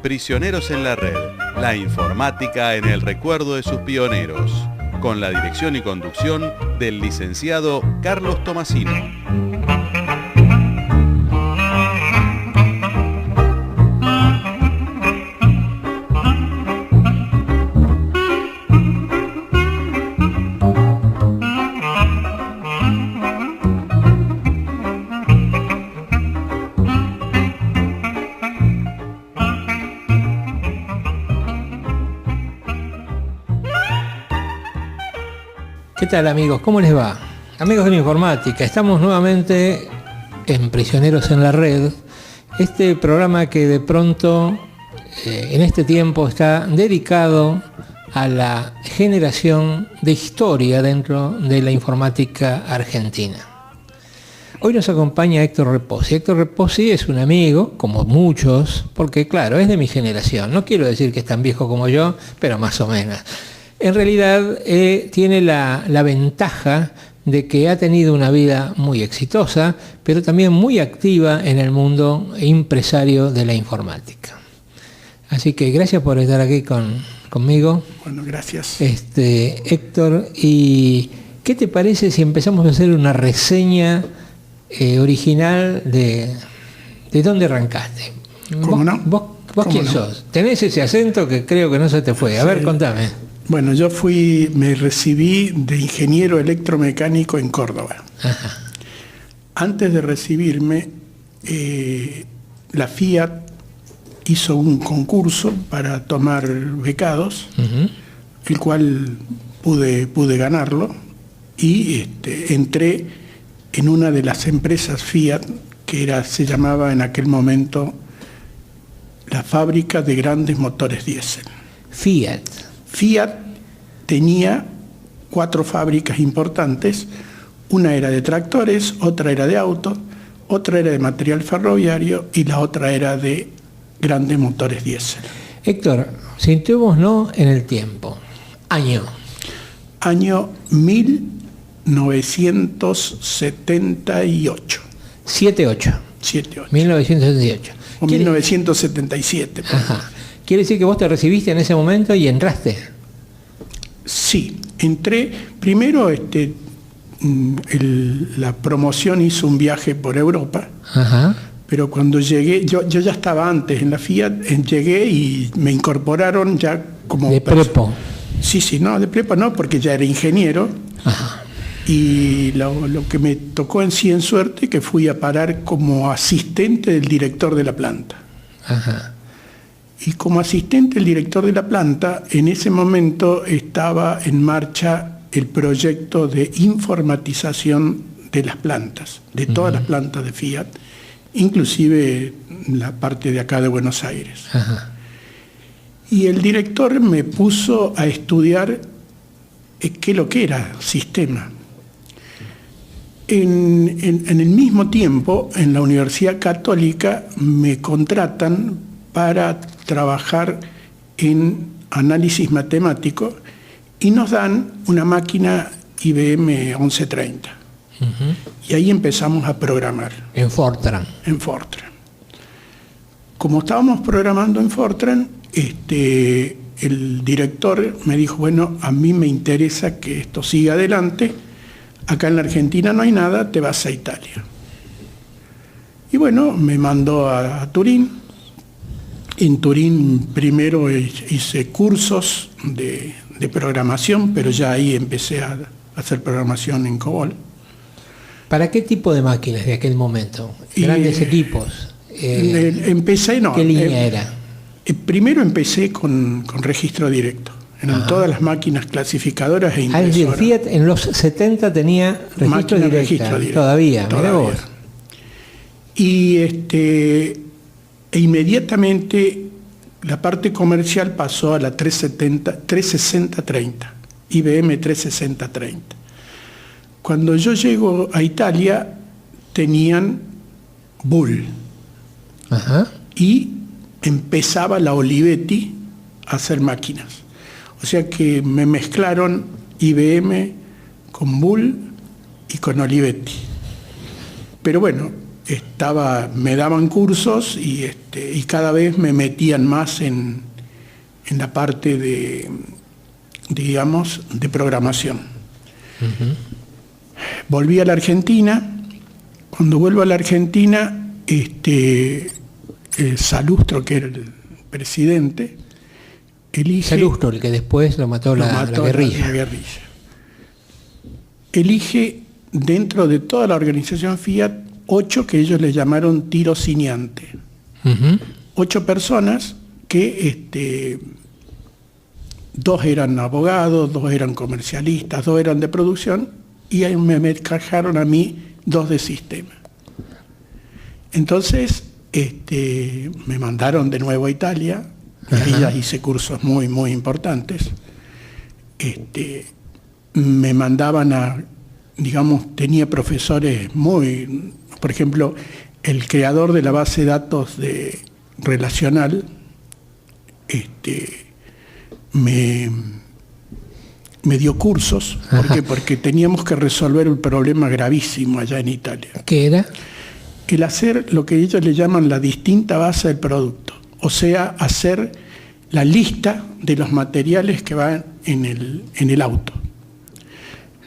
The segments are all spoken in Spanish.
Prisioneros en la Red, la informática en el recuerdo de sus pioneros, con la dirección y conducción del licenciado Carlos Tomasino. ¿Qué tal, amigos? ¿Cómo les va? Amigos de la informática, estamos nuevamente en Prisioneros en la Red, este programa que de pronto en este tiempo está dedicado a la generación de historia dentro de la informática argentina. Hoy nos acompaña Héctor Reposi. Héctor Reposi es un amigo, como muchos, porque claro, es de mi generación. No quiero decir que es tan viejo como yo, pero más o menos. En realidad tiene la ventaja de que ha tenido una vida muy exitosa, pero también muy activa en el mundo empresario de la informática. Así que gracias por estar aquí conmigo. Bueno, gracias. Héctor, ¿y qué te parece si empezamos a hacer una reseña original de dónde arrancaste? ¿Cómo no? ¿Vos quién sos? Tenés ese acento que creo que no se te fue. A ver, contame. Bueno, me recibí de ingeniero electromecánico en Córdoba. Ajá. Antes de recibirme, la Fiat hizo un concurso para tomar becados, el cual pude ganarlo, y entré en una de las empresas Fiat, que se llamaba en aquel momento la Fábrica de Grandes Motores Diésel. Fiat tenía 4 fábricas importantes, una era de tractores, otra era de autos, otra era de material ferroviario y la otra era de grandes motores diésel. Héctor, situémonos en el tiempo. Año 1978. 78. 1978. O 1977. Ajá. ¿Quiere decir que vos te recibiste en ese momento y entraste? Sí, entré. Primero la promoción hizo un viaje por Europa. Ajá. Pero cuando llegué, yo ya estaba antes en la Fiat, llegué y me incorporaron ya como... ¿De prepo? Sí, no, de prepo no, porque ya era ingeniero. Ajá. Y lo que me tocó en suerte, que fui a parar como asistente del director de la planta. Ajá. Y como asistente del director de la planta, en ese momento estaba en marcha el proyecto de informatización de las plantas, de todas las plantas de Fiat, inclusive la parte de acá de Buenos Aires. Ajá. Y el director me puso a estudiar qué es lo que era sistema. En el mismo tiempo, en la Universidad Católica me contratan para trabajar en análisis matemático y nos dan una máquina IBM 1130. Y ahí empezamos a programar. En Fortran. En Fortran. Como estábamos programando en Fortran, el director me dijo, bueno, a mí me interesa que esto siga adelante, acá en la Argentina no hay nada, te vas a Italia. Y bueno, me mandó a Turín. En Turín primero hice cursos de programación, pero ya ahí empecé a hacer programación en COBOL. ¿Para qué tipo de máquinas de aquel momento? ¿Grandes equipos? Empecé, no. ¿Qué línea era? Primero empecé con registro directo. Eran todas las máquinas clasificadoras e impresoras. Es decir, Fiat en los 70 tenía registro directo. Todavía. Mirá vos. Y inmediatamente la parte comercial pasó a la 360-30, IBM 360-30. Cuando yo llego a Italia, tenían Bull. Ajá. Y empezaba la Olivetti a hacer máquinas. O sea que me mezclaron IBM con Bull y con Olivetti. Pero bueno, me daban cursos y cada vez me metían más en la parte de programación. Uh-huh. Volví a la Argentina. Cuando vuelvo a la Argentina, Salustro, que era el presidente, elige... Salustro, el que después lo mató la guerrilla. La guerrilla. Elige dentro de toda la organización Fiat 8 que ellos le llamaron tirociniante. Uh-huh. 8 personas que 2 eran abogados, 2 eran comercialistas, 2 eran de producción, y ahí me encajaron a mí 2 de sistema. Entonces me mandaron de nuevo a Italia, y ahí ya hice cursos muy, muy importantes. Me mandaban tenía profesores por ejemplo, el creador de la base de datos de relacional, me dio cursos. ¿Por qué? Porque teníamos que resolver un problema gravísimo allá en Italia. ¿Qué era? El hacer lo que ellos le llaman la distinta base del producto. O sea, hacer la lista de los materiales que van en el auto.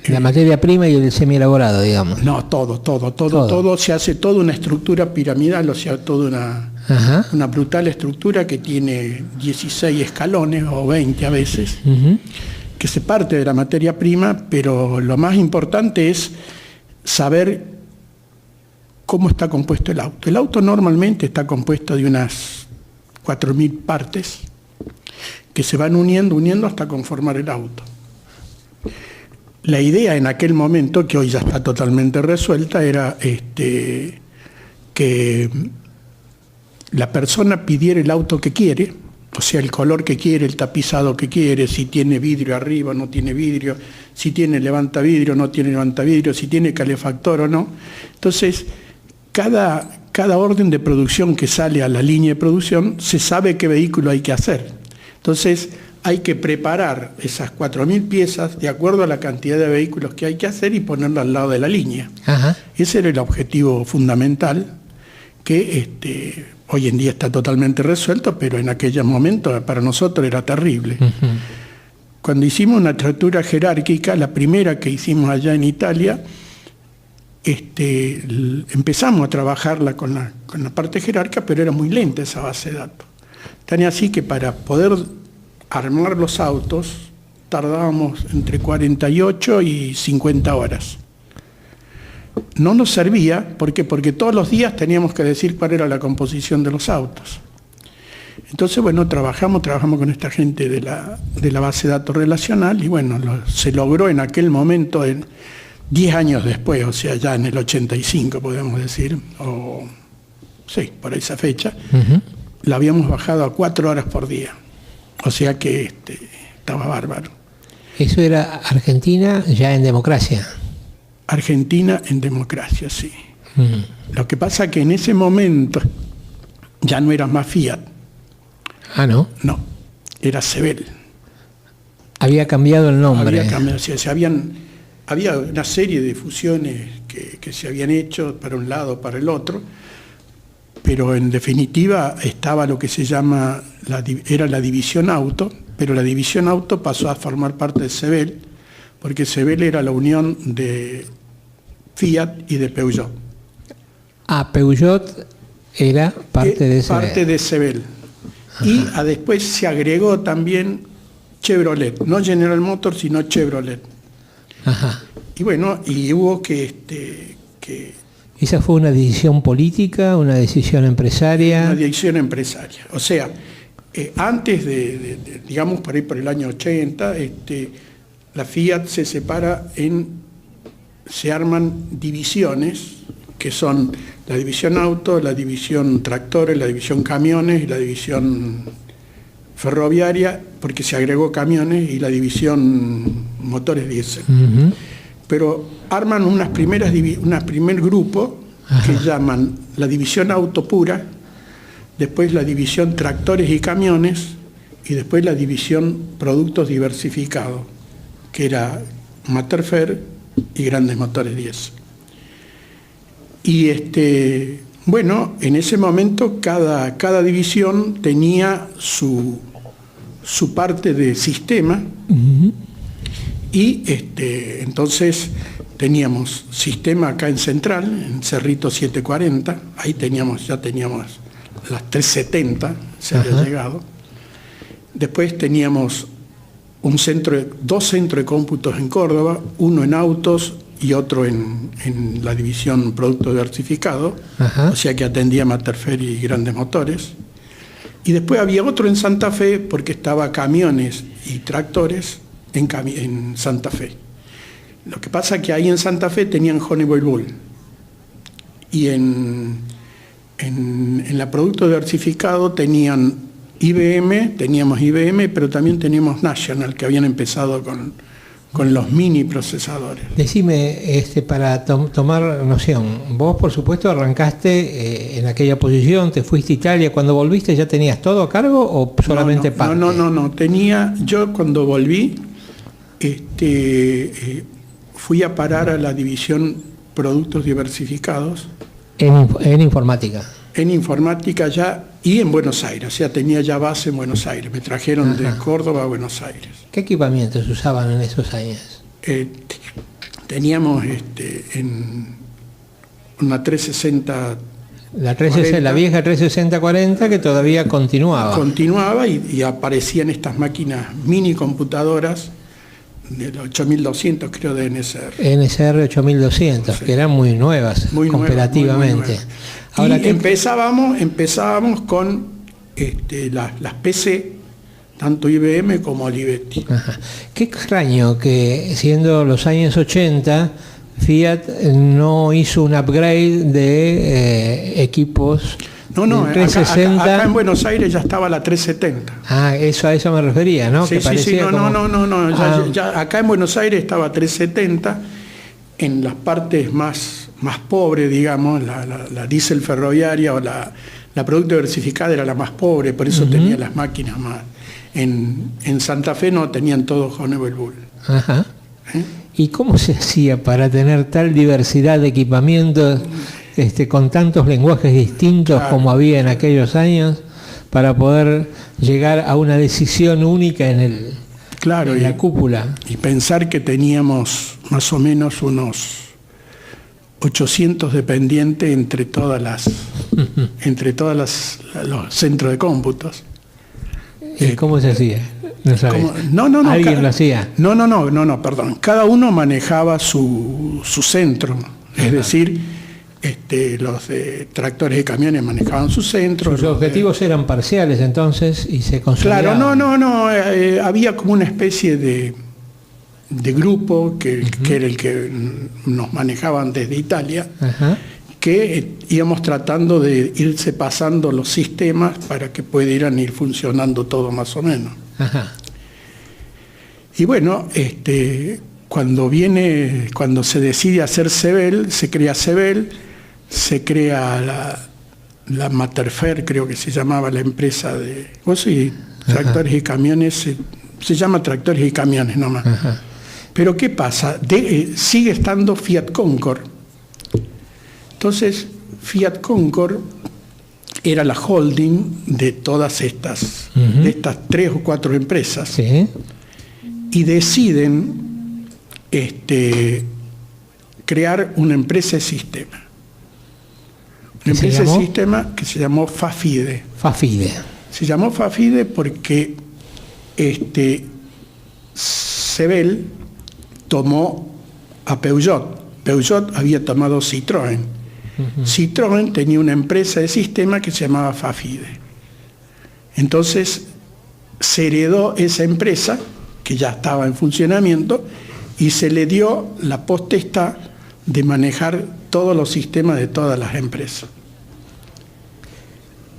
La materia prima y el semielaborado, digamos. No, todo. Se hace toda una estructura piramidal, o sea, toda una brutal estructura que tiene 16 escalones o 20 a veces, uh-huh, que se parte de la materia prima, pero lo más importante es saber cómo está compuesto el auto. El auto normalmente está compuesto de unas 4.000 partes que se van uniendo hasta conformar el auto. La idea en aquel momento, que hoy ya está totalmente resuelta, era que la persona pidiera el auto que quiere, o sea, el color que quiere, el tapizado que quiere, si tiene vidrio arriba o no tiene vidrio, si tiene levantavidrio o no tiene levantavidrio, si tiene calefactor o no. Entonces, cada orden de producción que sale a la línea de producción, se sabe qué vehículo hay que hacer. Entonces, hay que preparar esas 4.000 piezas de acuerdo a la cantidad de vehículos que hay que hacer y ponerlas al lado de la línea. Ajá. Ese era el objetivo fundamental, que hoy en día está totalmente resuelto, pero en aquellos momentos para nosotros era terrible. Uh-huh. Cuando hicimos una estructura jerárquica, la primera que hicimos allá en Italia, empezamos a trabajarla con la parte jerárquica, pero era muy lenta esa base de datos. Tan así que para poder armar los autos tardábamos entre 48 y 50 horas. No nos servía, ¿por qué? Porque todos los días teníamos que decir cuál era la composición de los autos. Entonces, bueno, trabajamos con esta gente de la base de datos relacional y bueno, se logró en aquel momento, 10 años después, o sea, ya en el 85 podemos decir, o sí, por esa fecha, uh-huh, la habíamos bajado a 4 horas por día. O sea que estaba bárbaro. Eso era Argentina ya en democracia. Argentina en democracia, sí. Lo que pasa es que en ese momento ya no era más Fiat. Ah, ¿no? No, era Sebel. Había cambiado el nombre. Había cambiado, o sea, había una serie de fusiones que se habían hecho para un lado, para el otro, pero en definitiva estaba lo que se llama, era la división auto, pero la división auto pasó a formar parte de Sebel, porque Sebel era la unión de Fiat y de Peugeot. Ah, Peugeot era parte de Sebel. Parte de Sebel. Y después se agregó también Chevrolet, no General Motors, sino Chevrolet. Ajá. Y bueno, y hubo que ¿Esa fue una decisión política, una decisión empresaria? Una decisión empresaria. O sea, antes digamos, por ahí por el año 80, la Fiat se separa se arman divisiones, que son la división auto, la división tractores, la división camiones y la división ferroviaria, porque se agregó camiones, y la división motores diésel. Uh-huh. Pero arman un primer grupo, ajá, que llaman la división auto pura, después la división tractores y camiones, y después la división productos diversificados, que era Materfer y Grandes Motores 10. Y bueno, en ese momento cada división tenía su parte de sistema. Y entonces teníamos sistema acá en Central, en Cerrito 740, ahí ya teníamos las 370, se había llegado. Después teníamos dos centros de cómputos en Córdoba, uno en autos y otro en la división Producto Diversificado, o sea que atendía Materfer y Grandes Motores. Y después había otro en Santa Fe, porque estaba camiones y tractores en Santa Fe. Lo que pasa es que ahí en Santa Fe tenían Honeywell Bull. Y en la Producto Diversificado teníamos IBM, pero también teníamos National, que habían empezado con los mini procesadores. Decime, para tomar noción, vos por supuesto arrancaste en aquella posición, te fuiste a Italia, cuando volviste ya tenías todo a cargo o solamente parte? No, yo cuando volví fui a parar a la división Productos Diversificados. En informática. En informática ya, y en Buenos Aires, o sea, tenía ya base en Buenos Aires, me trajeron de Córdoba a Buenos Aires. ¿Qué equipamientos usaban en esos años? Teníamos en una 360... La vieja 360-40 que todavía continuaba. Continuaba y aparecían estas máquinas mini computadoras del 8200, creo, de NSR. NSR 8200, sí, que eran muy nuevas comparativamente. Muy Ahora, y empezábamos con las PC, tanto IBM como Olivetti. Qué extraño que siendo los años 80 Fiat no hizo un upgrade de equipos. No, 360. Acá en Buenos Aires ya estaba la 370. A eso me refería, ¿no? Sí, ya acá en Buenos Aires estaba 370, en las partes más pobres, digamos, la diésel ferroviaria o la Producto Diversificada era la más pobre, por eso tenía las máquinas más. En Santa Fe no tenían todo Honeywell Bull. ¿Y cómo se hacía para tener tal diversidad de equipamientos con tantos lenguajes distintos como había en aquellos años para poder llegar a una decisión única en la cúpula? Y pensar que teníamos más o menos unos 800 dependientes entre todos los centros de cómputos. ¿Y cómo se hacía? No sabes. ¿Alguien lo hacía? No, perdón. Cada uno manejaba su centro. Es decir, los de tractores y camiones manejaban su centro. Sus objetivos eran parciales entonces y se consolidaban. Claro, había como una especie de grupo que era el que nos manejaban desde Italia, que íbamos tratando de irse pasando los sistemas para que pudieran ir funcionando todo más o menos. Y bueno, cuando se decide hacer Sebel, se crea Sebel, se crea la Materfer, creo que se llamaba la empresa de tractores y camiones, se llama Tractores y Camiones nomás. Pero ¿qué pasa? Sigue estando Fiat Concord. Entonces, Fiat Concord era la holding de todas estas 3 o 4 empresas. Sí. Y deciden crear una empresa de sistema. Una empresa de sistema que se llamó Fafide. Se llamó Fafide porque Sebel tomó a Peugeot. Peugeot había tomado Citroën. Citroën tenía una empresa de sistema que se llamaba Fafide. Entonces se heredó esa empresa, que ya estaba en funcionamiento, y se le dio la potestad de manejar todos los sistemas de todas las empresas.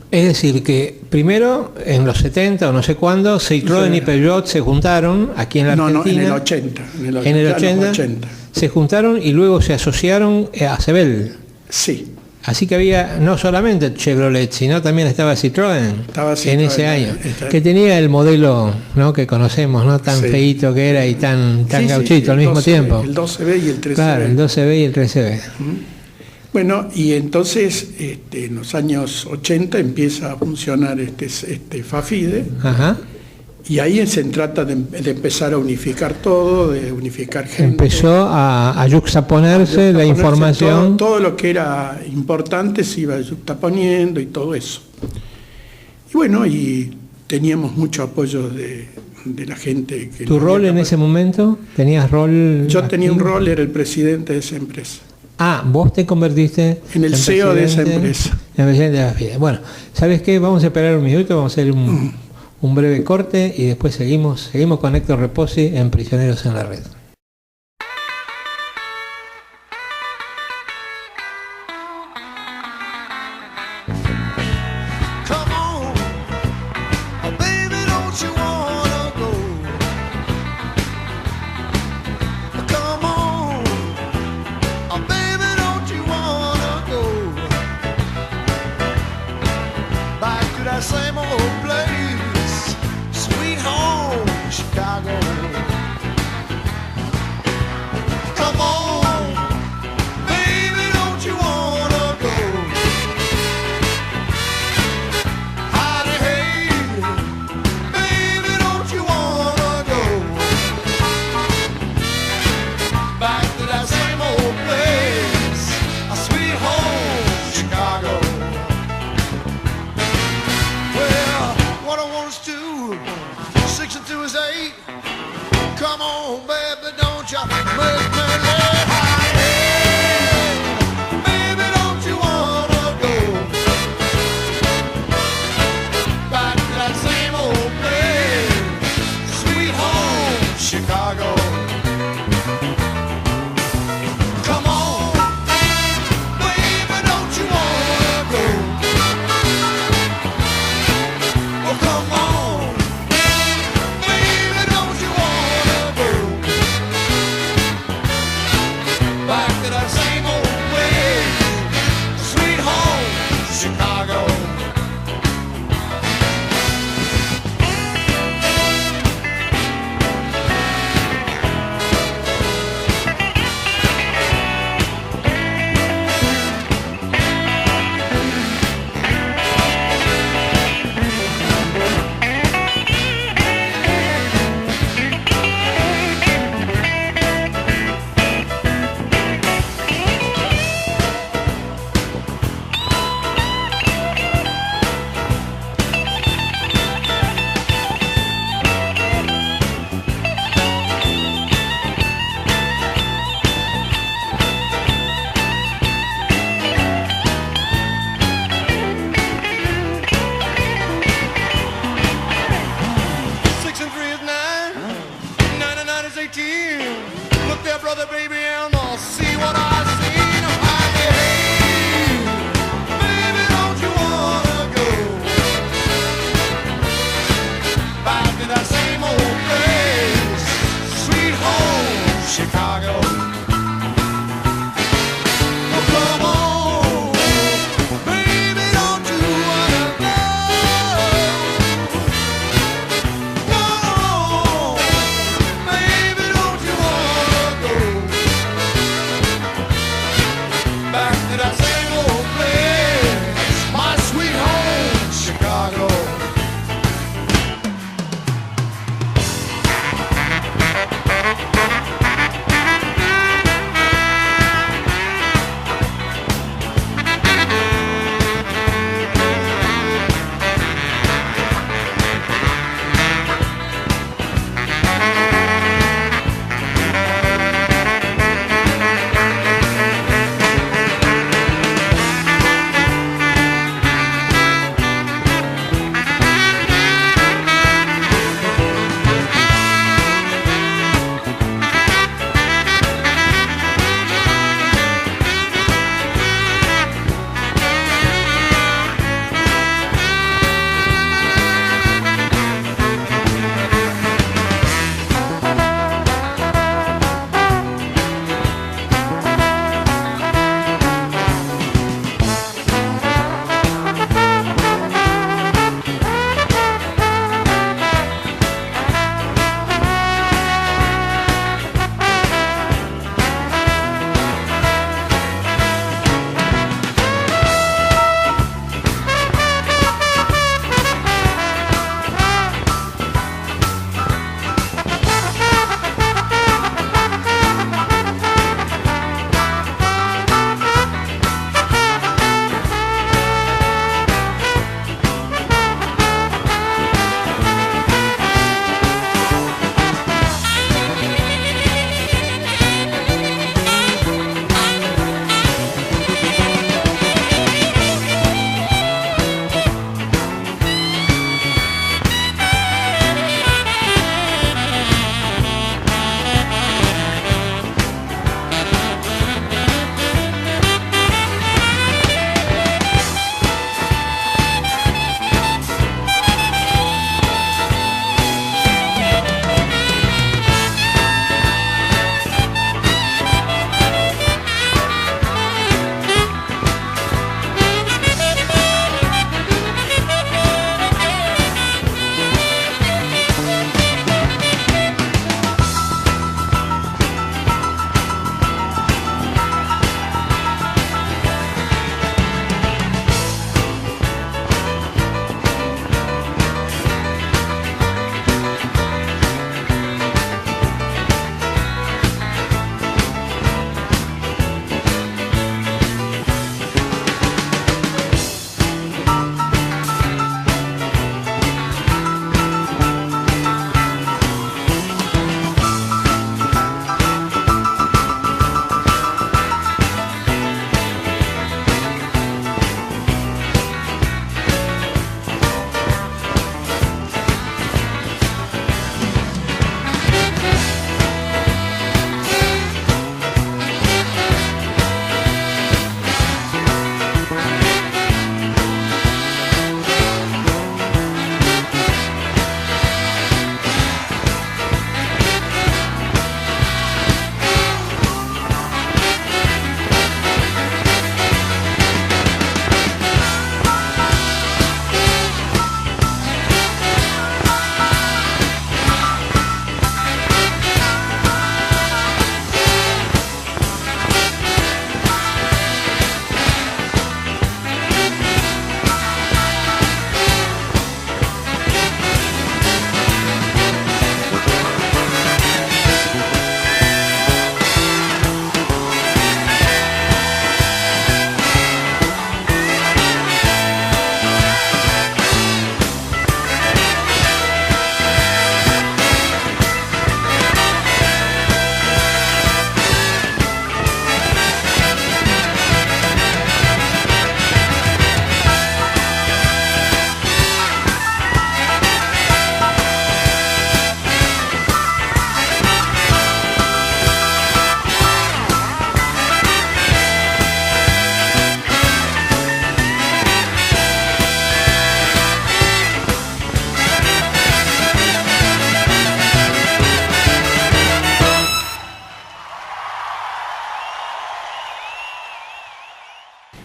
Es decir, que primero, en los 70 o no sé cuándo, Citroën y Peugeot se juntaron aquí en la Argentina. No, en el 80. En el 80 se juntaron y luego se asociaron a Sebel. Sí. Así que había no solamente Chevrolet, sino también estaba Citroën, en ese año, que tenía el modelo, ¿no?, que conocemos, ¿no?, tan feíto que era y tan gauchito al mismo tiempo. El 12B y el 13B. Claro, el 12B y el 13B. Bueno, y entonces en los años 80 empieza a funcionar este FAFIDE. Ajá. Y ahí se trata de empezar a unificar todo, de unificar gente. Empezó a yuxtaponerse la información. Todo lo que era importante se iba yuxtaponiendo y todo eso. Y bueno, y teníamos mucho apoyo de la gente. ¿Tu rol en ese momento? ¿Tenías rol? Yo tenía un rol, era el presidente de esa empresa. Ah, vos te convertiste en el CEO de esa empresa. En el presidente de la FIDE. Bueno, ¿sabes qué? Vamos a esperar un minuto, vamos a hacer un breve corte y después seguimos con Héctor Reposi en Prisioneros en la Red.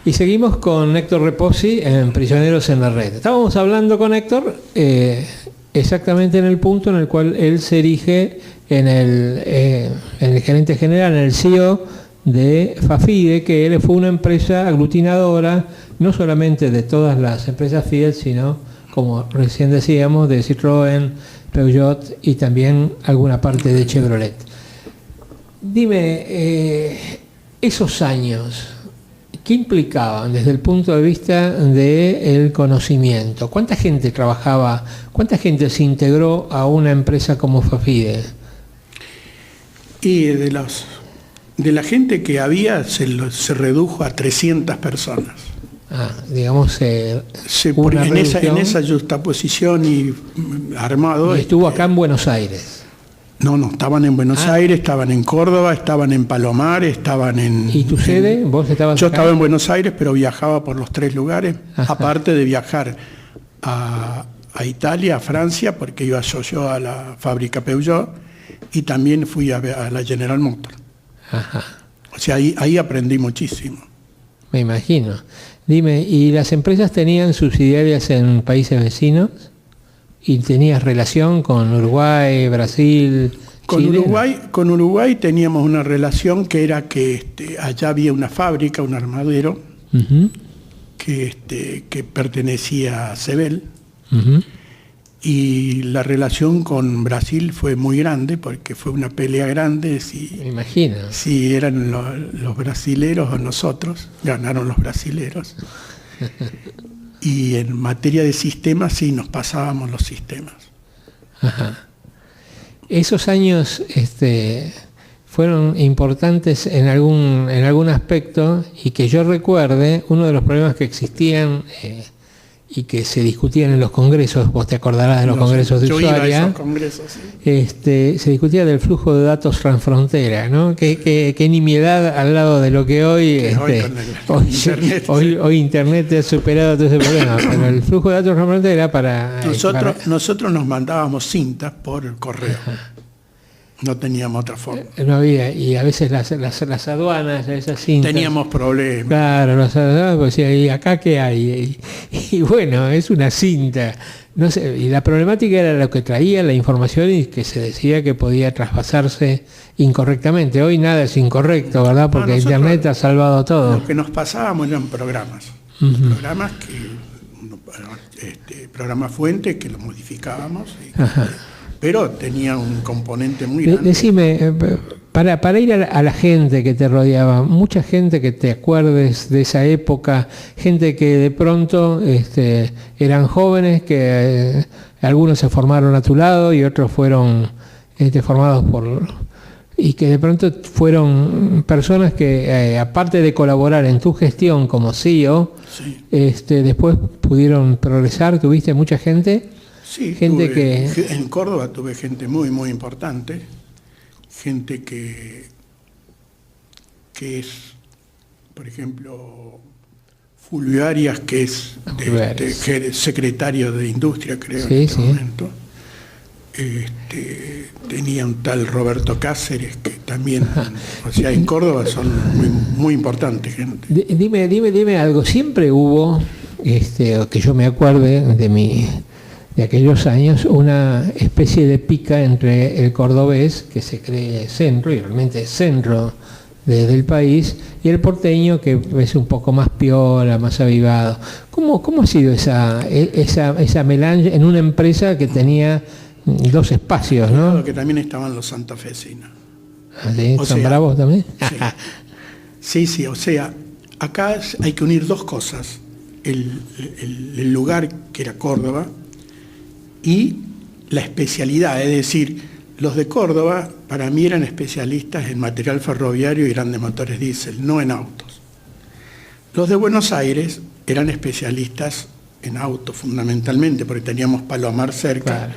Y seguimos con Héctor Reposi en Prisioneros en la Red. Estábamos hablando con Héctor exactamente en el punto en el cual él se erige en el gerente general, en el CEO de Fafide, que él fue una empresa aglutinadora, no solamente de todas las empresas Fiat, sino, como recién decíamos, de Citroën, Peugeot y también alguna parte de Chevrolet. Dime, esos años, ¿qué implicaban desde el punto de vista del conocimiento? ¿Cuánta gente trabajaba, cuánta gente se integró a una empresa como Fafide? Y de la gente que había se redujo a 300 personas. Digamos, en esa justaposición y armado. Y estuvo acá en Buenos Aires. No, estaban en Buenos Aires, estaban en Córdoba, estaban en Palomar, estaban en... ¿Y tu sede? ¿Vos estabas Yo acá? estaba en Buenos Aires, pero viajaba por los 3 lugares, aparte de viajar a Italia, a Francia, porque iba yo a la fábrica Peugeot, y también fui a la General Motors. O sea, ahí aprendí muchísimo. Me imagino. Dime, ¿y las empresas tenían subsidiarias en países vecinos? ¿Y tenías relación con Uruguay, Brasil, Chile? Con Uruguay teníamos una relación que era que allá había una fábrica, un armadero, que pertenecía a Sebel. Y la relación con Brasil fue muy grande, porque fue una pelea grande. Me imagino. Si eran los brasileros o nosotros, ganaron los brasileros. Y en materia de sistemas, sí, nos pasábamos los sistemas. Esos años fueron importantes en algún aspecto, y que yo recuerde, uno de los problemas que existían y que se discutían en los congresos, vos te acordarás de los congresos de Ushuaia. Yo iba a esos congresos, sí. Se discutía del flujo de datos transfrontera, ¿no? Qué nimiedad al lado de lo que hoy hoy Internet ha superado todo ese problema. Pero el flujo de datos transfrontera nosotros nos mandábamos cintas por correo. No teníamos otra forma. No había, y a veces las aduanas, esas cintas. Teníamos problemas. Claro, las aduanas, pues, ¿y acá qué hay? Y bueno, es una cinta. No sé, y la problemática era lo que traía la información y que se decía que podía traspasarse incorrectamente. Hoy nada es incorrecto, ¿verdad? Porque Internet ha salvado todo. Lo que nos pasábamos eran programas. Programas programas fuentes que los modificábamos. Pero tenía un componente muy grande. Decime, para ir a la gente que te rodeaba, mucha gente que te acuerdes de esa época, gente que de pronto eran jóvenes, que algunos se formaron a tu lado y otros fueron formados y que de pronto fueron personas que, aparte de colaborar en tu gestión como CEO, sí, después pudieron progresar. ¿Tuviste mucha gente? Sí, en Córdoba tuve gente muy, muy importante, gente que es, por ejemplo, Fulvio Arias, que es secretario de Industria, creo, en este momento. Tenía un tal Roberto Cáceres, que también, o sea, en Córdoba son muy, muy importantes gente. Dime algo, siempre hubo, que yo me acuerde de aquellos años, una especie de pica entre el cordobés, que se cree centro, y realmente es centro del país, y el porteño, que es un poco más piola, más avivado. ¿Cómo ha sido esa melange en una empresa que tenía 2 espacios, ¿no? Claro, que también estaban los santafesinos. ¿Sí? ¿Son bravos también? Sí, o sea, acá hay que unir 2 cosas. El lugar, que era Córdoba, y la especialidad, es decir, los de Córdoba para mí eran especialistas en material ferroviario y grandes motores diésel, no en autos. Los de Buenos Aires eran especialistas en autos fundamentalmente, porque teníamos Palomar cerca, claro,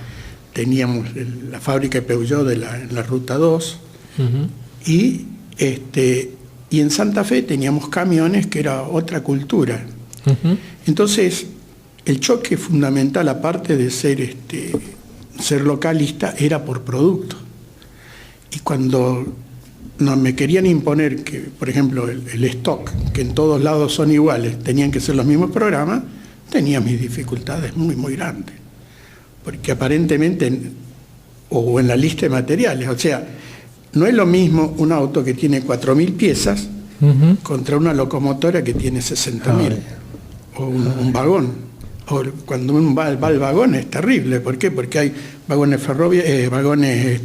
teníamos la fábrica de Peugeot en la Ruta 2, y en Santa Fe teníamos camiones, que era otra cultura. Entonces, el choque fundamental, aparte de ser localista, era por producto. Y cuando no me querían imponer que, por ejemplo, el stock, que en todos lados son iguales, tenían que ser los mismos programas, tenía mis dificultades muy, muy grandes. Porque aparentemente, o en la lista de materiales, o sea, no es lo mismo un auto que tiene 4.000 piezas contra una locomotora que tiene 60.000, o un vagón. O cuando uno va al vagón es terrible. ¿Por qué? Porque hay vagones ferroviarios, vagones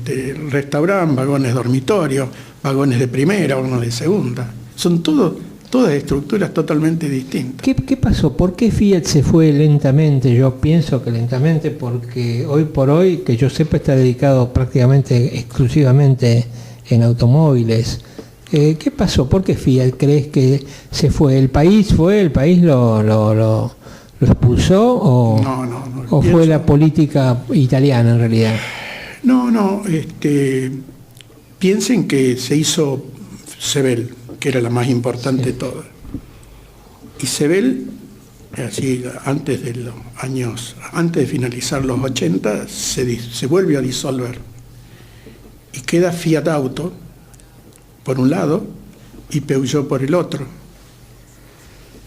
restaurante, vagones dormitorios, vagones de primera, vagones de segunda. Son todas estructuras totalmente distintas. ¿Qué pasó? ¿Por qué Fiat se fue lentamente? Yo pienso que lentamente porque hoy por hoy, que yo sepa, está dedicado prácticamente exclusivamente en automóviles. ¿Qué pasó? ¿Por qué Fiat crees que se fue? ¿El país lo expulsó o fue la política italiana en realidad? No, piensen que se hizo Sebel, que era la más importante de todas. Y Sebel, así antes de finalizar los 80, se vuelve a disolver. Y queda Fiat Auto por un lado y Peugeot por el otro.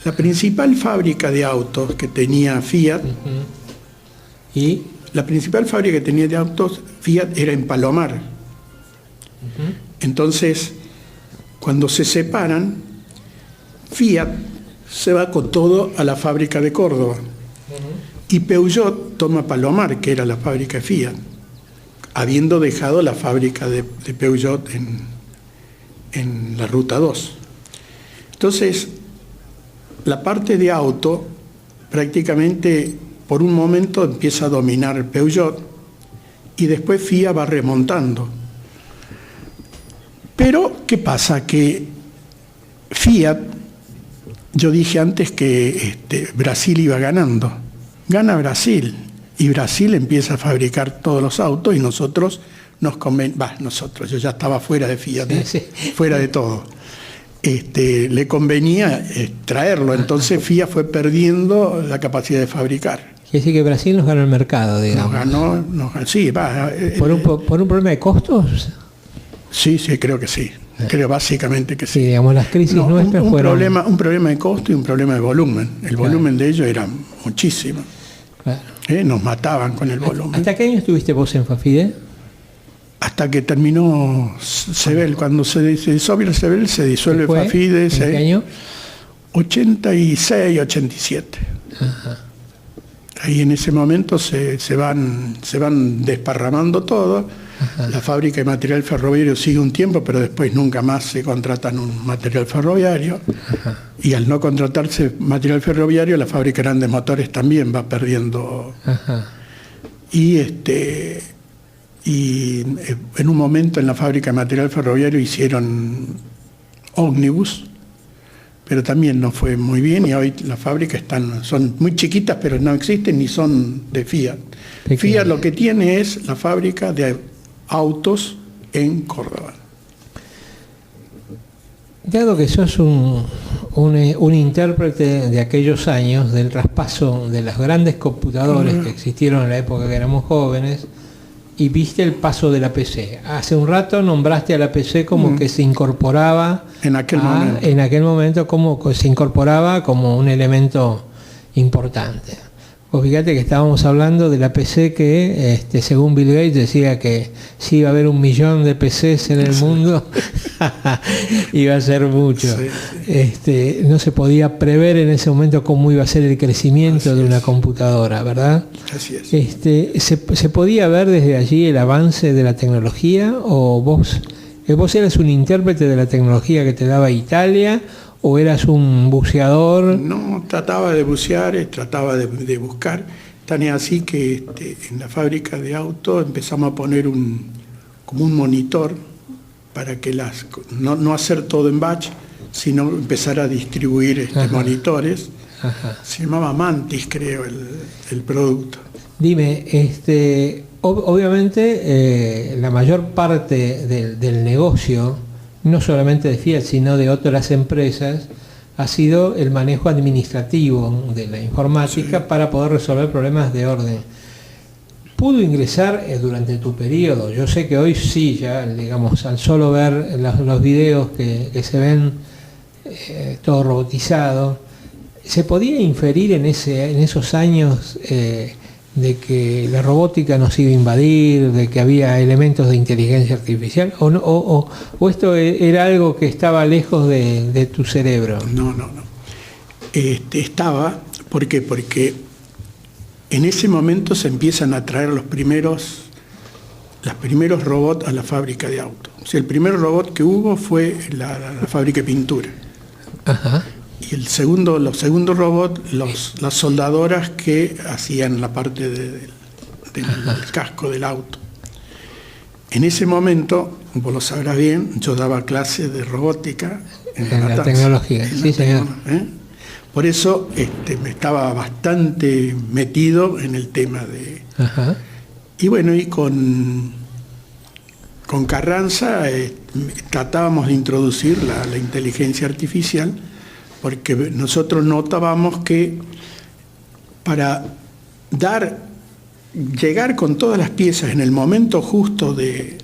La principal fábrica de autos que tenía Fiat, ¿Y? La principal fábrica que tenía de autos Fiat era en Palomar. Entonces, cuando se separan, Fiat se va con todo a la fábrica de Córdoba. Y Peugeot toma Palomar, que era la fábrica de Fiat, habiendo dejado la fábrica de Peugeot en la Ruta 2. Entonces, la parte de auto prácticamente por un momento empieza a dominar Peugeot y después Fiat va remontando. Pero, ¿qué pasa? Que Fiat, yo dije antes que Brasil iba ganando. Gana Brasil y Brasil empieza a fabricar todos los autos y nosotros yo ya estaba fuera de Fiat, fuera de todo. Le convenía traerlo, entonces Fiat fue perdiendo la capacidad de fabricar. Quiere decir que Brasil nos ganó el mercado, digamos. Sí, ¿Por un problema de costos? Sí, creo que sí. Creo básicamente que sí. Sí, digamos, las crisis nuestras fueron... Un problema de costo y un problema de volumen. El volumen de ellos era muchísimo. Claro. Nos mataban con el volumen. ¿Hasta qué año estuviste vos en Fafide? Hasta que terminó Sebel. Cuando se disolvió Sebel, se disuelve Fafide. ¿En qué año? 86, 87. Ajá. Ahí en ese momento se van desparramando todo. Ajá. La fábrica de material ferroviario sigue un tiempo, pero después nunca más se contratan un material ferroviario. Ajá. Y al no contratarse material ferroviario, la fábrica de grandes motores también va perdiendo. Ajá. Y en un momento en la fábrica de material ferroviario hicieron ómnibus, pero también no fue muy bien y hoy las fábricas son muy chiquitas, pero no existen ni son de Fiat. Fiat lo que tiene es la fábrica de autos en Córdoba. Dado que sos un intérprete de aquellos años, del traspaso de las grandes computadoras que existieron en la época que éramos jóvenes, y viste el paso de la PC. Hace un rato nombraste a la PC como que se incorporaba en aquel momento como se incorporaba como un elemento importante. Vos fíjate que estábamos hablando de la PC que según Bill Gates decía que si iba a haber 1 millón de PCs en el mundo, iba a ser mucho. Sí. No se podía prever en ese momento cómo iba a ser el crecimiento de una computadora, ¿verdad? Así es. ¿Se podía ver desde allí el avance de la tecnología o vos eras un intérprete de la tecnología que te daba Italia o eras un buceador? No, trataba de bucear, trataba de buscar. Tan es así que en la fábrica de autos empezamos a poner como un monitor para que no hacer todo en batch, sino empezar a distribuir monitores. Ajá. Se llamaba Mantis, creo, el producto. Dime, obviamente la mayor parte del negocio, no solamente de Fiat, sino de otras empresas, ha sido el manejo administrativo de la informática para poder resolver problemas de orden. pudo ingresar durante tu periodo. Yo sé que hoy sí, ya digamos, al solo ver los videos que se ven todo robotizado, ¿se podía inferir en esos años de que la robótica nos iba a invadir, de que había elementos de inteligencia artificial, o esto era algo que estaba lejos de tu cerebro? No. Estaba, ¿por qué? Porque en ese momento se empiezan a traer los primeros robots a la fábrica de autos. O sea, el primer robot que hubo fue la fábrica de pintura. Ajá. Y los segundos robots, las soldadoras que hacían la parte del casco del auto. En ese momento, vos lo sabrás bien, yo daba clases de robótica en la tecnología. Sí, señor. Por eso me estaba bastante metido en el tema de... Ajá. Y bueno, y con Carranza tratábamos de introducir la inteligencia artificial, porque nosotros notábamos que para llegar con todas las piezas en el momento justo de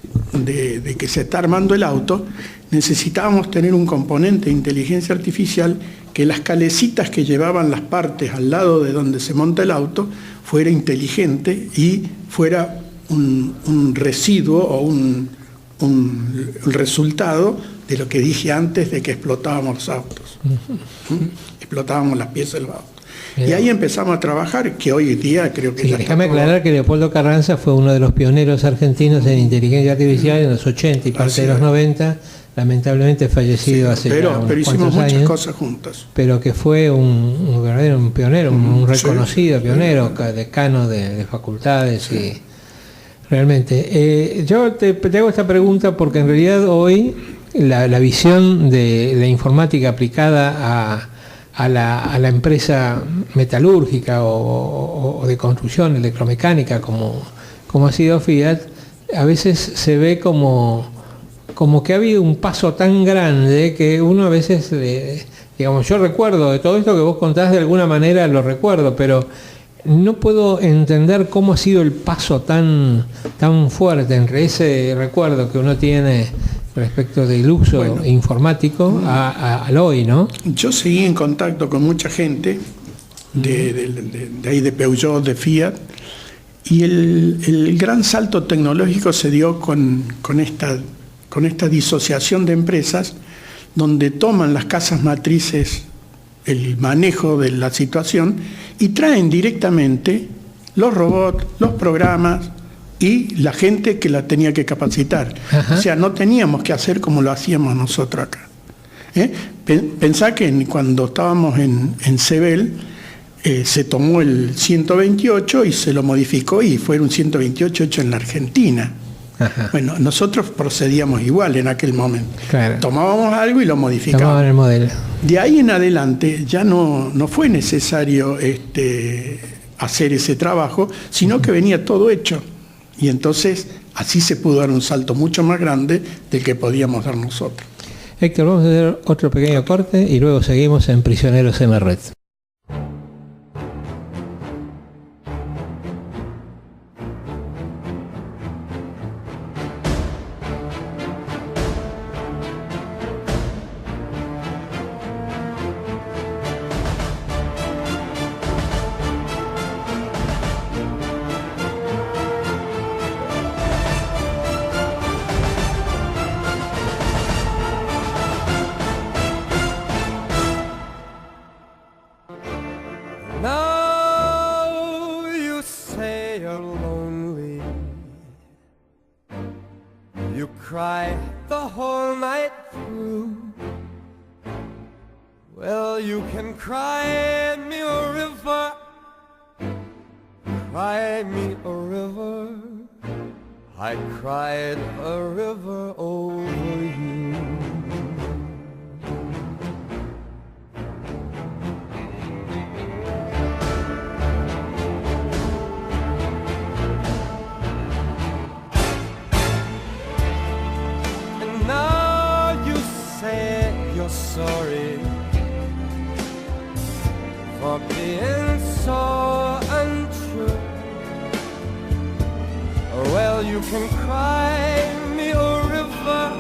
que se está armando el auto, necesitábamos tener un componente de inteligencia artificial que las calecitas que llevaban las partes al lado de donde se monta el auto fuera inteligente y fuera un residuo o un resultado de lo que dije antes de que explotábamos los autos. Explotábamos las piezas del auto. Y ahí empezamos a trabajar, que hoy día creo que... Sí, déjame aclarar que Leopoldo Carranza fue uno de los pioneros argentinos en inteligencia artificial en los 80 y parte de los 90, lamentablemente fallecido hace pero hicimos muchas años, cosas juntas. pero que fue un verdadero pionero, un reconocido pionero, decano de facultades. Sí. Y realmente, yo te hago esta pregunta porque en realidad hoy la visión de la informática aplicada a la empresa metalúrgica o de construcción electromecánica como ha sido Fiat, a veces se ve como que ha habido un paso tan grande que uno a veces, digamos, yo recuerdo de todo esto que vos contás, de alguna manera lo recuerdo, pero no puedo entender cómo ha sido el paso tan fuerte entre ese recuerdo que uno tiene respecto del uso informático al hoy, ¿no? Yo seguí en contacto con mucha gente de ahí de Peugeot, de Fiat, y el gran salto tecnológico se dio con esta disociación de empresas donde toman las casas matrices el manejo de la situación y traen directamente los robots, los programas y la gente que la tenía que capacitar. Ajá. O sea, no teníamos que hacer como lo hacíamos nosotros acá. Pensá que cuando estábamos en CEBEL, se tomó el 128 y se lo modificó y fue un 128 hecho en la Argentina. Ajá. Bueno, nosotros procedíamos igual en aquel momento. Claro. Tomábamos algo y lo modificábamos. Tomaban el modelo. De ahí en adelante ya no fue necesario hacer ese trabajo, sino que venía todo hecho. Y entonces así se pudo dar un salto mucho más grande del que podíamos dar nosotros. Héctor, vamos a hacer otro pequeño corte y luego seguimos en Prisioneros en la Red. Now you say you're lonely. You cry the whole night through. Well, you can cry me a river. Cry me a river. I cried a river over you. Sorry for being so untrue. Well, you can cry me a river,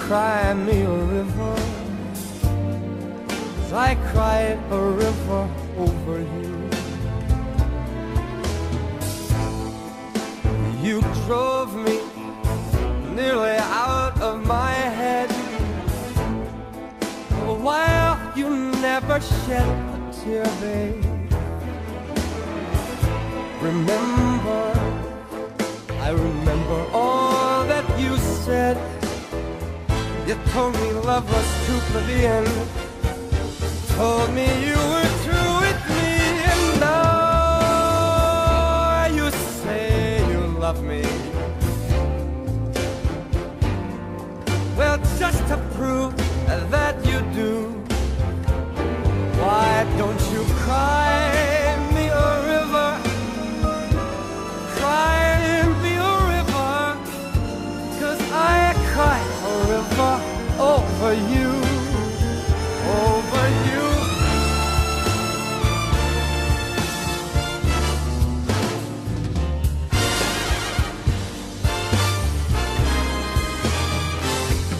cry me a river, 'cause I cried a river over you. You drove me nearly out of my head, while you never shed a tear, babe. Remember, I remember all that you said. You told me love was true for the end, told me you were true with me, and now you say you love me. Well, just to prove that you do, why don't you cry me a river, cry me a river, 'cause I cry a river over you, over you.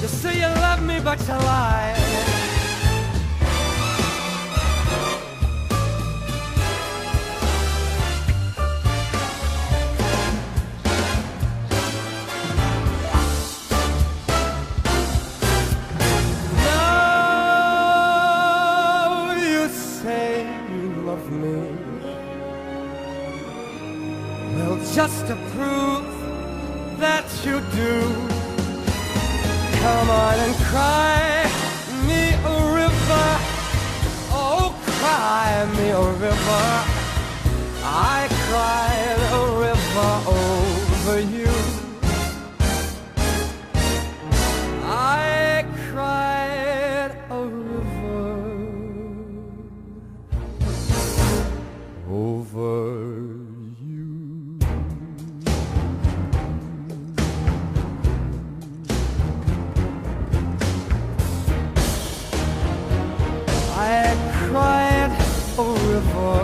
You say you love me, but you lie. Just to prove that you do, come on and cry me a river, oh cry me a river, I cried a river over you, I cried a river over you. I cried a river.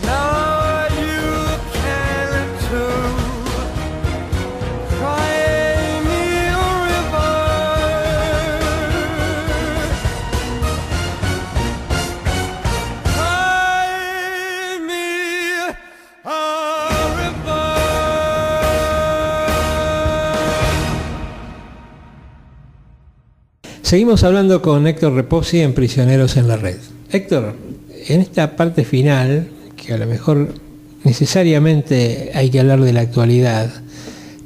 Now you can too. Cry me a river. Cry me a river. Seguimos hablando con Héctor Reposi en Prisioneros en la Red. Héctor, en esta parte final, que a lo mejor necesariamente hay que hablar de la actualidad,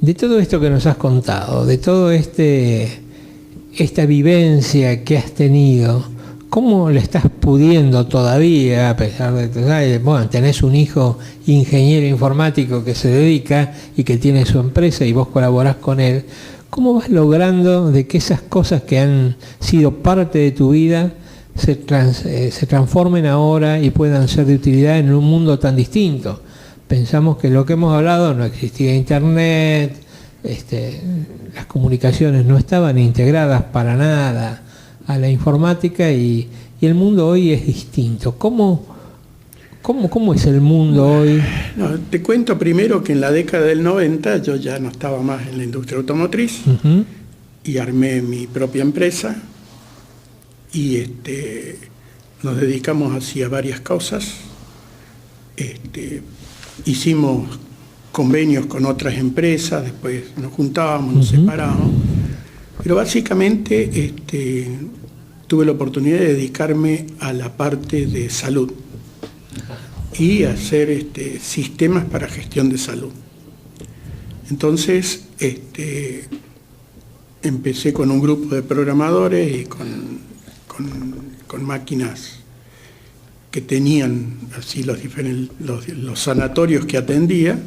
de todo esto que nos has contado, de todo esta vivencia que has tenido, ¿cómo le estás pudiendo todavía, a pesar de que bueno, tenés un hijo ingeniero informático que se dedica y que tiene su empresa y vos colaborás con él? ¿Cómo vas logrando de que esas cosas que han sido parte de tu vida se transformen ahora y puedan ser de utilidad en un mundo tan distinto? Pensamos que lo que hemos hablado, no existía internet, las comunicaciones no estaban integradas para nada a la informática y el mundo hoy es distinto. ¿Cómo es el mundo hoy? No, te cuento primero que en la década del 90 yo ya no estaba más en la industria automotriz y armé mi propia empresa y nos dedicamos así a varias cosas. Hicimos convenios con otras empresas, después nos juntábamos, nos separábamos, pero básicamente tuve la oportunidad de dedicarme a la parte de salud y hacer sistemas para gestión de salud. Entonces empecé con un grupo de programadores y con máquinas que tenían así los sanatorios que atendía.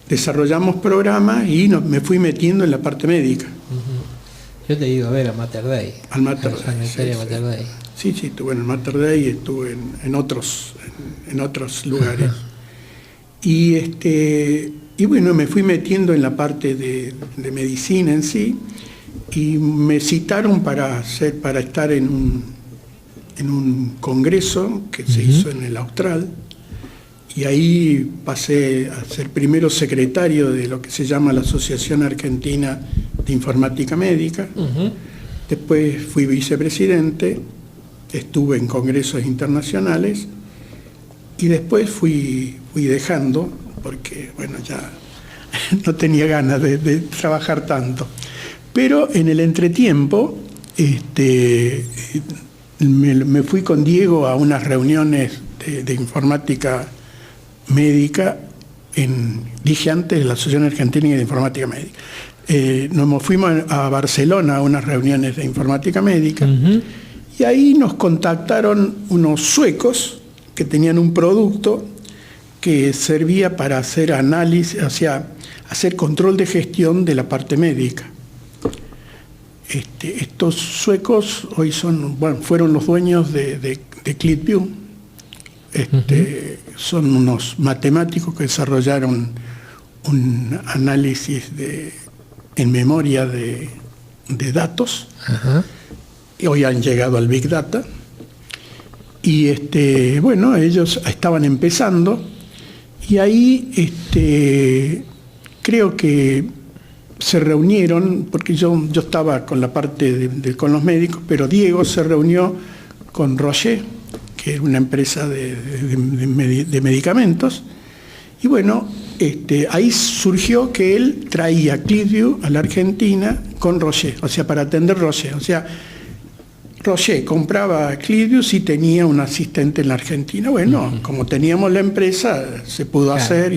Desarrollamos programas y me fui metiendo en la parte médica. Yo te he ido a ver a Mater Dei. Al Mater Dei. Sanitario Mater Dei. Sí, estuve en el Mater Dei y estuve en otros lugares. Y bueno, me fui metiendo en la parte de medicina en sí y me citaron para estar en un congreso que se hizo en el Austral Y ahí pasé a ser primero secretario de lo que se llama la Asociación Argentina de Informática Médica. Después fui vicepresidente, estuve en congresos internacionales y después fui dejando, porque bueno, ya no tenía ganas de trabajar tanto. Pero en el entretiempo me fui con Diego a unas reuniones de informática médica, dije antes, de la Asociación Argentina de Informática Médica. Nos fuimos a Barcelona a unas reuniones de informática médica y ahí nos contactaron unos suecos que tenían un producto que servía para hacer análisis, o sea, hacer control de gestión de la parte médica. Estos suecos hoy fueron los dueños de ClipView. Son unos matemáticos que desarrollaron un análisis en memoria de datos. Y hoy han llegado al Big Data. Y ellos estaban empezando y ahí creo que se reunieron, porque yo estaba con la parte con los médicos, pero Diego se reunió con Roche, que es una empresa de medicamentos, y bueno, ahí surgió que él traía ClipView a la Argentina con Roche, o sea, para atender Roche. O sea, Roche compraba ClipView si tenía un asistente en la Argentina. Bueno, como teníamos la empresa, se pudo hacer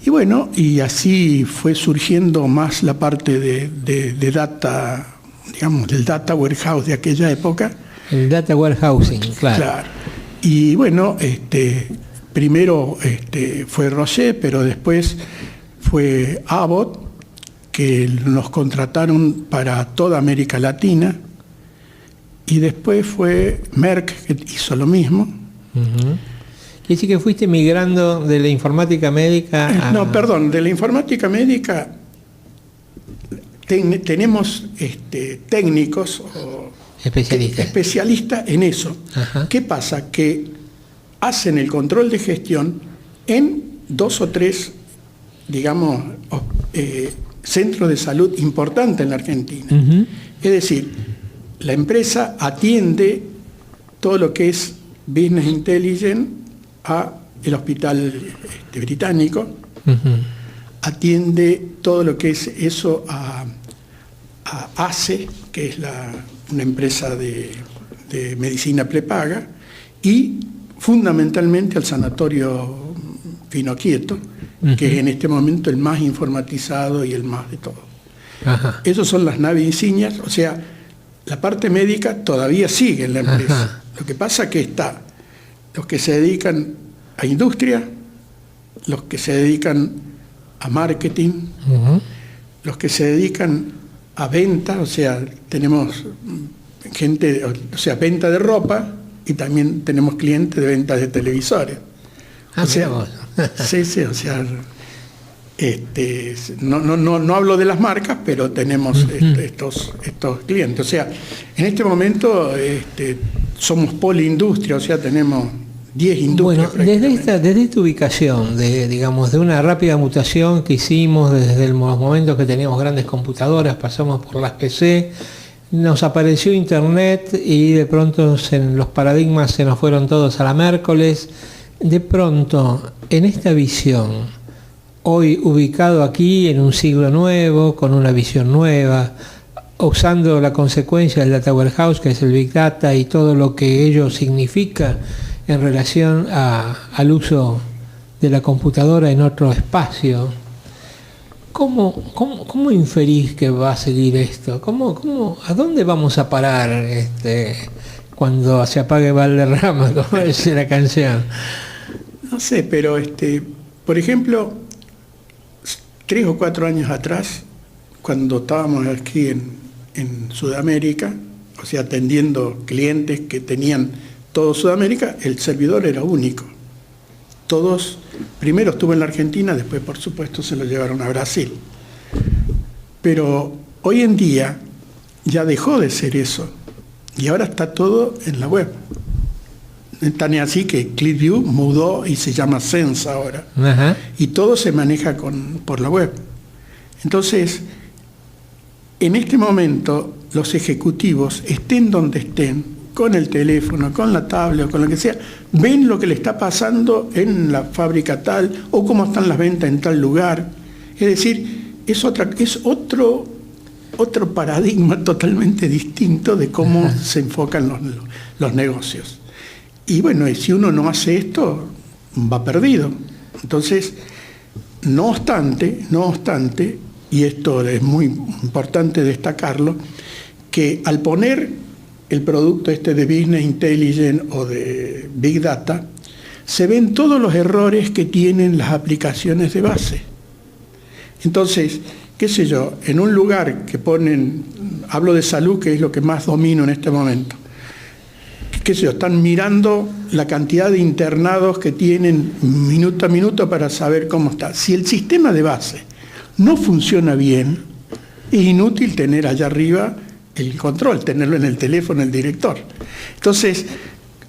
y bueno, y así fue surgiendo más la parte de data, digamos, del data warehouse de aquella época. El data warehousing, claro. Y bueno, primero fue Roche, pero después fue Abbott, que nos contrataron para toda América Latina, y después fue Merck, que hizo lo mismo. ¿Quiere decir que fuiste migrando de la informática médica a...? No, perdón, de la informática médica tenemos técnicos o especialistas en eso. ¿Qué pasa? Que hacen el control de gestión en 2 o 3, digamos, centros de salud importantes en la Argentina. Es decir, la empresa atiende todo lo que es Business Intelligence a el hospital británico, atiende todo lo que es eso a ACE, que es una empresa de medicina prepaga, y fundamentalmente al sanatorio Pinoquieto, que es en este momento el más informatizado y el más de todo. Esas son las naves insignias, o sea, la parte médica todavía sigue en la empresa. Lo que pasa es que está los que se dedican a industria, los que se dedican a marketing, los que se dedican a venta, o sea, tenemos gente, o sea, venta de ropa, y también tenemos clientes de ventas de televisores. O sea, sí, o sea, no hablo de las marcas, pero tenemos estos clientes. O sea, en este momento somos poliindustria, o sea, tenemos 10 industrias. Bueno, desde esta ubicación, digamos, de una rápida mutación que hicimos desde los momentos que teníamos grandes computadoras, pasamos por las PC, nos apareció Internet y de pronto los paradigmas se nos fueron todos a la miércoles. De pronto, en esta visión, hoy ubicado aquí en un siglo nuevo, con una visión nueva, usando la consecuencia del Data Warehouse, que es el Big Data y todo lo que ello significa en relación al uso de la computadora en otro espacio. ¿Cómo inferís que va a seguir esto? ¿A dónde vamos a parar cuando se apague Valderrama, como dice la canción? No sé, pero por ejemplo, 3 o 4 años atrás, cuando estábamos aquí en Sudamérica, o sea, atendiendo clientes que tenían todo Sudamérica, el servidor era único. Todos, primero estuvo en la Argentina, después por supuesto se lo llevaron a Brasil. Pero hoy en día ya dejó de ser eso, y ahora está todo en la web. Tan es así que ClickView mudó y se llama Sense ahora. Ajá. Y todo se maneja por la web. Entonces, en este momento, los ejecutivos, estén donde estén, con el teléfono, con la tablet o con lo que sea, ven lo que le está pasando en la fábrica tal o cómo están las ventas en tal lugar. Es decir, es otro paradigma totalmente distinto de cómo se enfocan los negocios. Y bueno, si uno no hace esto, va perdido. Entonces, no obstante, y esto es muy importante destacarlo, que al poner el producto de Business Intelligence o de Big Data, se ven todos los errores que tienen las aplicaciones de base. Entonces, qué sé yo, en un lugar que ponen, hablo de salud, que es lo que más domino en este momento, qué sé yo, están mirando la cantidad de internados que tienen minuto a minuto para saber cómo está. Si el sistema de base no funciona bien, es inútil tener allá arriba el control, tenerlo en el teléfono el director. Entonces,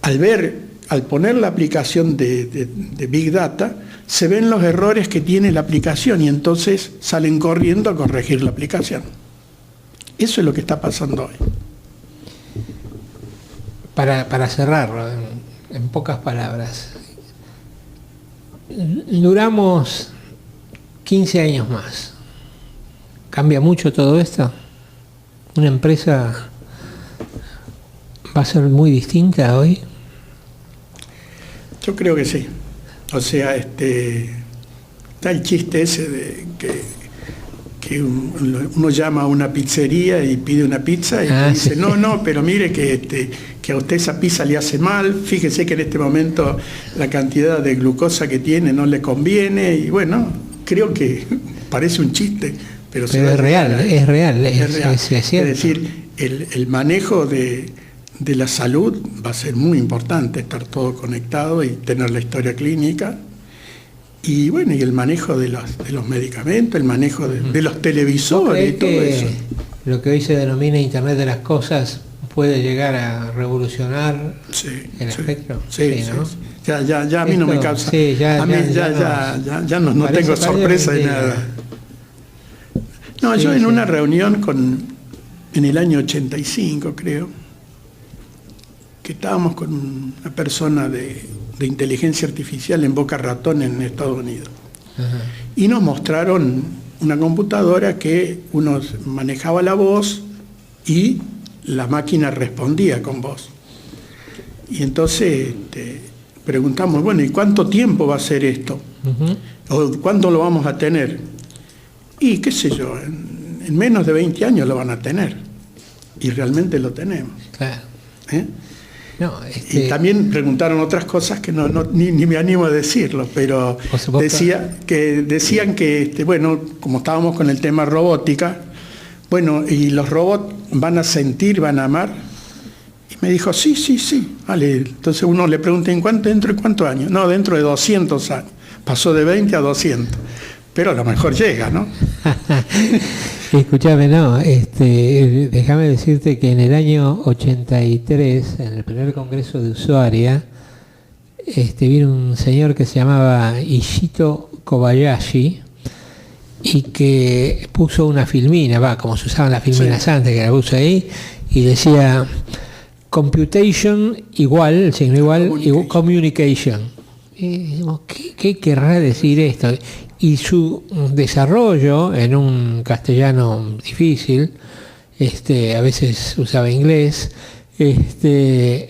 al poner la aplicación de Big Data, se ven los errores que tiene la aplicación y entonces salen corriendo a corregir la aplicación. Eso es lo que está pasando hoy. Para cerrarlo, en pocas palabras, duramos 15 años más. ¿Cambia mucho todo esto? ¿Una empresa va a ser muy distinta hoy? Yo creo que sí. O sea, está el chiste ese de que uno llama a una pizzería y pide una pizza y dice, sí. no, pero mire que a usted esa pizza le hace mal, fíjese que en este momento la cantidad de glucosa que tiene no le conviene, y bueno, creo que parece un chiste, pero es real, es real. Es decir, el manejo de la salud va a ser muy importante, estar todo conectado y tener la historia clínica. Y bueno, y el manejo de los medicamentos, el manejo de los televisores y todo eso. Lo que hoy se denomina Internet de las Cosas puede llegar a revolucionar el espectro. Sí, ¿no? Sí. Ya a mí no me causa. Sí, a mí ya no tengo sorpresa de nada. No, yo en una reunión en el año 85, creo, que estábamos con una persona de inteligencia artificial en Boca Ratón en Estados Unidos. Ajá. Y nos mostraron una computadora que uno manejaba la voz y la máquina respondía con voz. Y entonces preguntamos, bueno, ¿y cuánto tiempo va a ser esto? Uh-huh. ¿O cuándo lo vamos a tener? Y qué sé yo, en menos de 20 años lo van a tener. Y realmente lo tenemos. Claro. No, Y también preguntaron otras cosas que ni me animo a decirlo, pero decían que, bueno, como estábamos con el tema robótica, bueno, ¿y los robots van a sentir, van a amar? Y me dijo, sí, vale. Entonces uno le pregunta, ¿dentro de cuántos años? No, dentro de 200 años. Pasó de 20 a 200. Pero a lo mejor llega, ¿no? Escuchame, déjame decirte que en el año 83, en el primer congreso de Ushuaia, vino un señor que se llamaba Ishito Kobayashi y que puso una filmina, como se usaban las filminas antes, que la puse ahí, y decía computation igual, el signo igual, communication. Y decimos, ¿qué querrá decir esto? Y su desarrollo en un castellano difícil, a veces usaba inglés,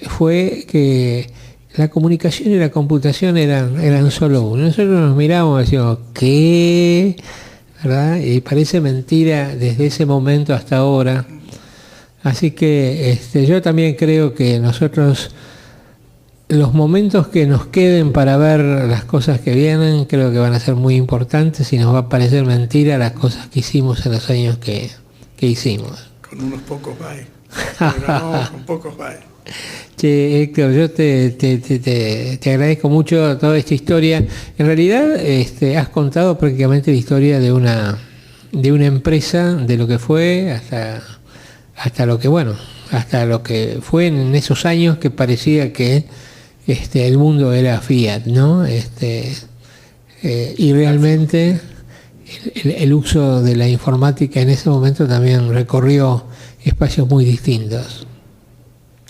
fue que la comunicación y la computación eran solo uno. Nosotros nos miramos y decíamos, ¿qué? ¿Verdad? Y parece mentira desde ese momento hasta ahora. Así que yo también creo que nosotros, los momentos que nos queden para ver las cosas que vienen, creo que van a ser muy importantes y nos va a parecer mentira las cosas que hicimos en los años que hicimos. Con unos pocos bytes. Con pocos bytes. Che, Héctor, yo te agradezco mucho toda esta historia. En realidad has contado prácticamente la historia de una empresa, de lo que fue hasta lo que, bueno, hasta lo que fue en esos años que parecía que el mundo era Fiat, ¿no? Y realmente el uso de la informática en ese momento también recorrió espacios muy distintos.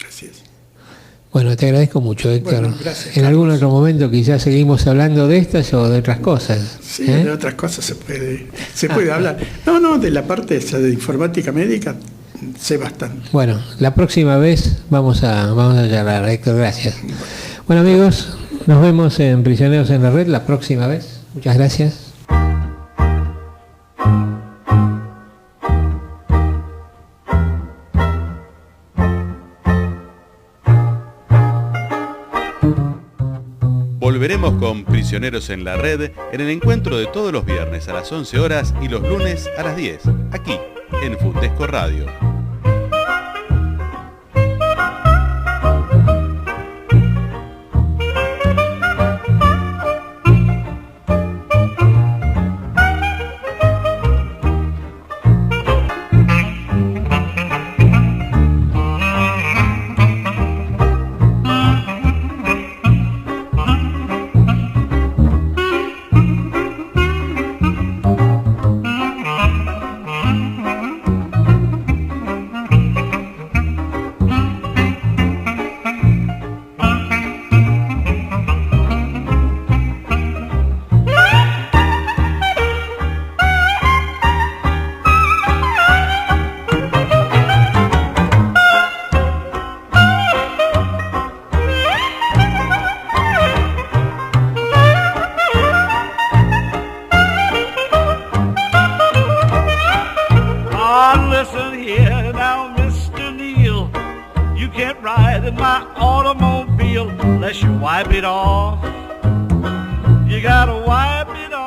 Así es. Bueno, te agradezco mucho, Héctor. Bueno, gracias, en algún Carlos. otro momento quizás seguimos hablando de estas o de otras cosas. Sí, de otras cosas se puede hablar. No, de la parte esa de informática médica sé bastante. Bueno, la próxima vez vamos a charlar, Héctor, gracias. Bueno, amigos, nos vemos en Prisioneros en la Red la próxima vez. Muchas gracias. Volveremos con Prisioneros en la Red en el encuentro de todos los viernes a las 11 horas y los lunes a las 10, aquí en Fundesco Radio. Unless you wipe it off, you gotta wipe it off.